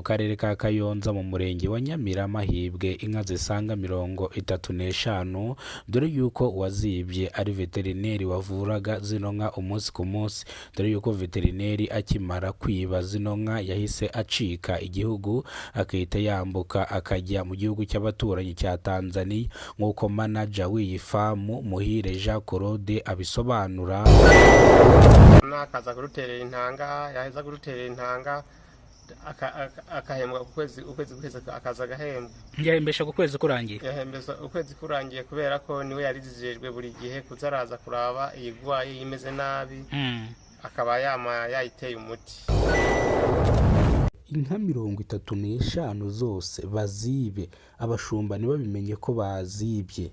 mu karere ka Kayonza mu murenge wa Nyamirama hibwe inka zisaga 35 dore yuko uwazibye ari veterineri wavuraga zino nka umunsi ku munsi, dore yuko veterineri akimara kwiba zino nka yahise acika igihugu akahita yambuka akajya mu gihugu cy'abaturanyi cya Tanzania nk'uko manager w'iyi famu Muhire Jean Claude abisobanura. Akaza kuruterera intanga, yaheza kuruterera intanga akahembwa ukwezi akaza agahembwa. Yahembesha ku kwezi kurangiye? Yahembesha ukwezi kurangiye kubera ko niwe yarizijejwe buri gihe kuzaraza kuraba igwaye imeze nabi akaba yayiteye umuti. Inka 35 zose bazibe, abashumba ntibabimenye ko bazibye.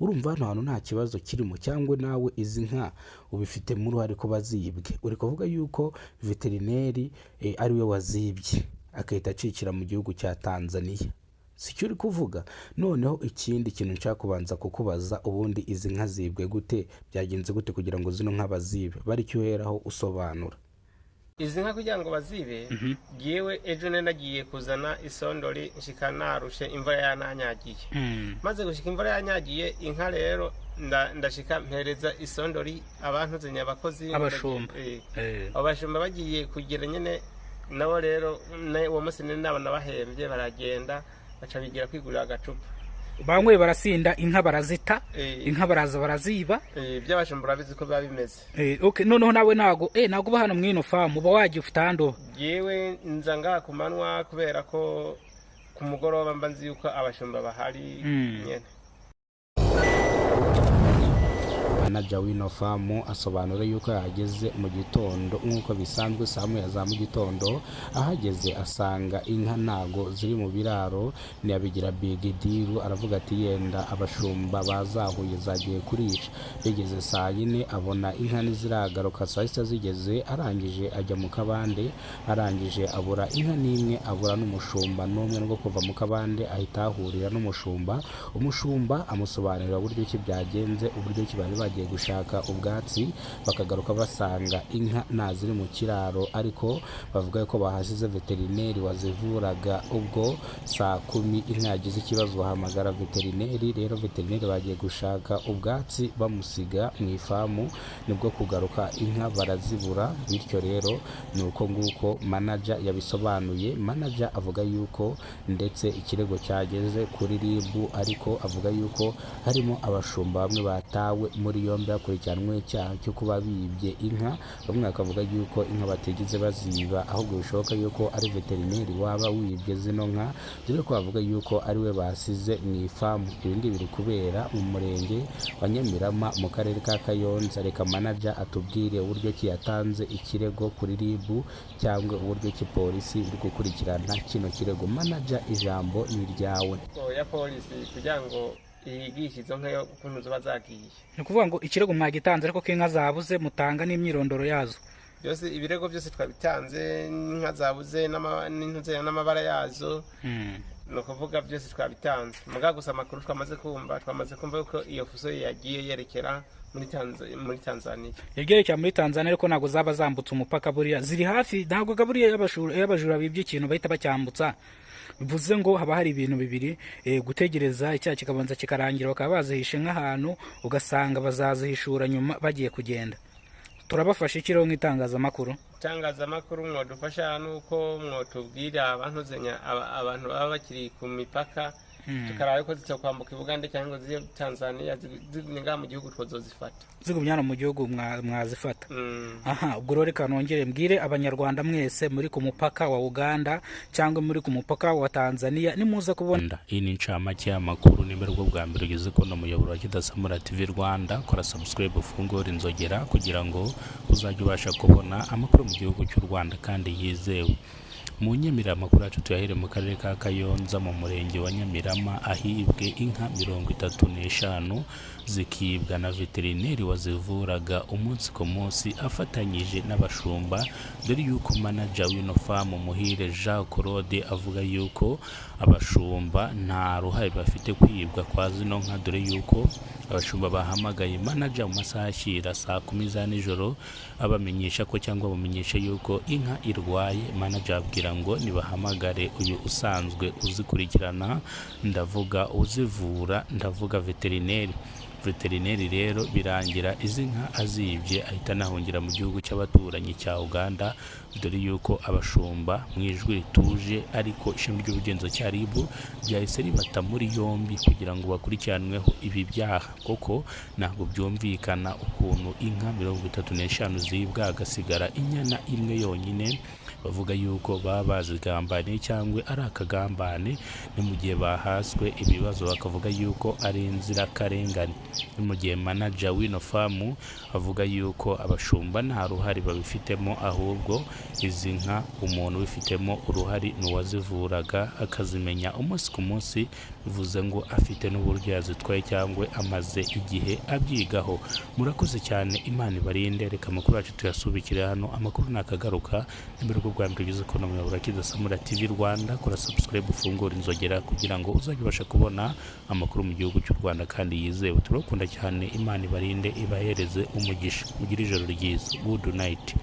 Urumva hano hantu nta kibazo kirimo, cyangwa nawe izi nka ubifitemo uruhare ko bazibwe? Uri kuvuga yuko veterineri ari we wazibye akahita acikira mu gihugu cya Tanzania, sicyo uri kuvuga? Noneho ikindi kintu nshaka kubanza kukubaza, ubundi izi nka zibwe gute, byagenze gute kugira ngo zino nka bazibe? Bari cyuheraho usobanura. Izi nka kugira ngo bazibe, yewe ejo nagiye kuzana isondori nshika narushe imvura yananyagiye. Maze gushika imvura yanyagiye inka rero ndashika mpereza isondori abantu zenya abakozi abashumba. Abashumba bagiye kugira nyene nabo rero uwo munsi n'abana bahembye baragenda baca bigira kwigurira agacupa. Bamwe barasinda inka barazita, inka baraza baraziba. By'abashumba urabizi ko biba bimeze. Okay, noneho nawe nago bahana mwino famu uba wagiye ufitando. Yewe nza ngaha ku manwa kubera ko ku mugoroba mba nzi yuko abashumba bahari nyene. Manager w'ino famu asobanura yuko yageze mu gitondo nk'uko bisanzwe saa moya za mu gitondo, ahageze asanga inka ntago ziri mu biraro, ntiyabigira big deal. Aravuga ati yenda abashumba bazahuye zagiye kurisha. Bigeze saa 4 abona inka ntiziragaruka, saa 6 zigeze arangije ajya mu kabande, arangije abura inka n'imwe, abura n'umushumba n'umwe. Ngo kuva mu kabande ahita ahurira n'umushumba. Umushumba amusobanurira uburyo ki byagenze, uburyo ki bari bagiye gushaka ubwatsi, bakagaruka basanga inka naziri mu kiraro, ariko bavuga ko bahasize veterineri wazivuraga. Ubwo saa 10 inka yagize ikibazo bahamagara veterineri, rero veterineri bagiye gushaka ubwatsi bamusiga mu ifamu, nibwo kugaruka inka barazibura. Bityo rero nuko nguko manager yabisobanuye. Manager avuga yuko ndetse ikirego cyageze kuri RIB, ariko avuga yuko harimo abashumba bamwe batawe muri yombi hakurikiranwe icyaha cyo kuba bibye inka. Bamwe bakavuga yuko inka batigeze baziba, ahubwo bishoboka yuko ari veterineri waba wibye zino nka, dore ko bavuga yuko ari we basize mu ifamu. Ibindi biri kubera mu murenge wa Nyamirama mu karere ka Kayonza. Reka manager atubwire uburyo ki yatanze ikirego kuri RIB cyangwa uburyo ki polisi iri gukurikirana kino kirego. Manager, ijambo ni ryawe. Ya polisi kugira ngo igishizo nkayo kuntu zuba zagiye. Ni kuvuga ngo ikirego mwagitanze ariko ko inka zabuze mutanga n'imyirondoro yazo. Byose ibirego byose twabitanze, inka zabuze n'intuze n'amabara yazo. No kuvuga byose twabitanze. Muga gusa amakuru twamaze kumva yuko iyo fuso yagiye yerekera muri Tanzania. Yegerekera muri Tanzania ariko nago zaba zambutse umupaka buriya ziri hafi, ntago gaburiya y'abajura bibye ikintu bahita bacyambutsa. Bivuze ngo haba hari ibintu bibiri, gutegereza icyaha kikabanza kikarangira bakaba bazihishe nk'ahantu, ugasanga bazazihishura nyuma bagiye kugenda. Turabafasha ikiro nk'itangazamakuru. Itangazamakuru mwadufasha nuko mwotubwira abantu zenya abantu baba bakiri ku mipaka, tukaraye ko zitokwambuka Uganda cyangwa ziyo Tanzania zininga mu gihugu twozozifata. Zigumyana mu gihugu mwazifata. Aha, ubwo rero reka nongere mbwire abanyarwanda mwese muri ku mupaka wa Uganda cyangwa muri ku mupaka wa Tanzania nimuza kubona. Iyi ni incamake y'amakuru, nimerwa bwa mbere ugeze ko no muyoboro wa Kidasamura TV Rwanda. Kora subscribe ufungura inzogera kugira ngo uzajye ubasha kubona amakuru mu gihugu cy'u Rwanda kandi yizewe. Mu Nyamirama amakuru yacu tuyahere mu karere ka Kayonza mu murenge wa Nyamirama ahibwe inka 35 zikibwa na veterineri wazivuraga umunsi ku munsi afatanyije n'abashumba. Dore yuko manager w'ino famu Muhire Jean Claude avuga yuko abashumba nta ruhare bafite kwibwa kwa zino nka, dore yuko abashumba bahamagaye manager mu masaha ashyira saa 10 za nijoro abamenyesha ko cyangwa bamenyesha yuko inka irwaye. Manager bababwira ngo nibahamagare uyu usanzwe uzikurikirana, ndavuga uzivura, ndavuga veterineri rero birangira izi nka azibye ahita anahungira mu gihugu cy'abaturanyi cya Uganda, dore yuko abashumba mu ijwi rituje ariko ishami ry'ubugenzacyaha RIB ryahise ribata muri yombi kugira ngo bakurikiranweho ibi byaha, kuko ntabwo byumvikana ukuntu inka 35 zibwa hagasigara inyana imwe yonyine. Bavuga yuko baba bazigambaniye cyangwa ari akagambane, ni mu gihe bahaswe ibibazo bakavuga yuko ari inzirakarengane. Ni mu gihe manager w'ino famu avuga yuko abashumba nta ruhari babifitemo, ahubwo izi nka umuntu ubifitemo uruhari n'uwazivuraga akazimenya umunsi ku munsi, bivuze ngo afite n'uburyo yazitwaye cyangwa amaze igihe abyigaho. Murakoze cyane, Imana ibarinde. Reka amakuru yacu tuyasubikire hano. Amakuru nakagaruka imbere bwa mbere bize ko namuyobora Kidasamura TV Rwanda. Kora subscribe, ufungura inzogera kugira ngo uzajye ubasha kubona amakuru mu gihugu cy'u Rwanda kandi yizewe. Turakunda cyane, Imana ibarinde, ibahereze umugisha. Mugire ijoro ryiza. Good night.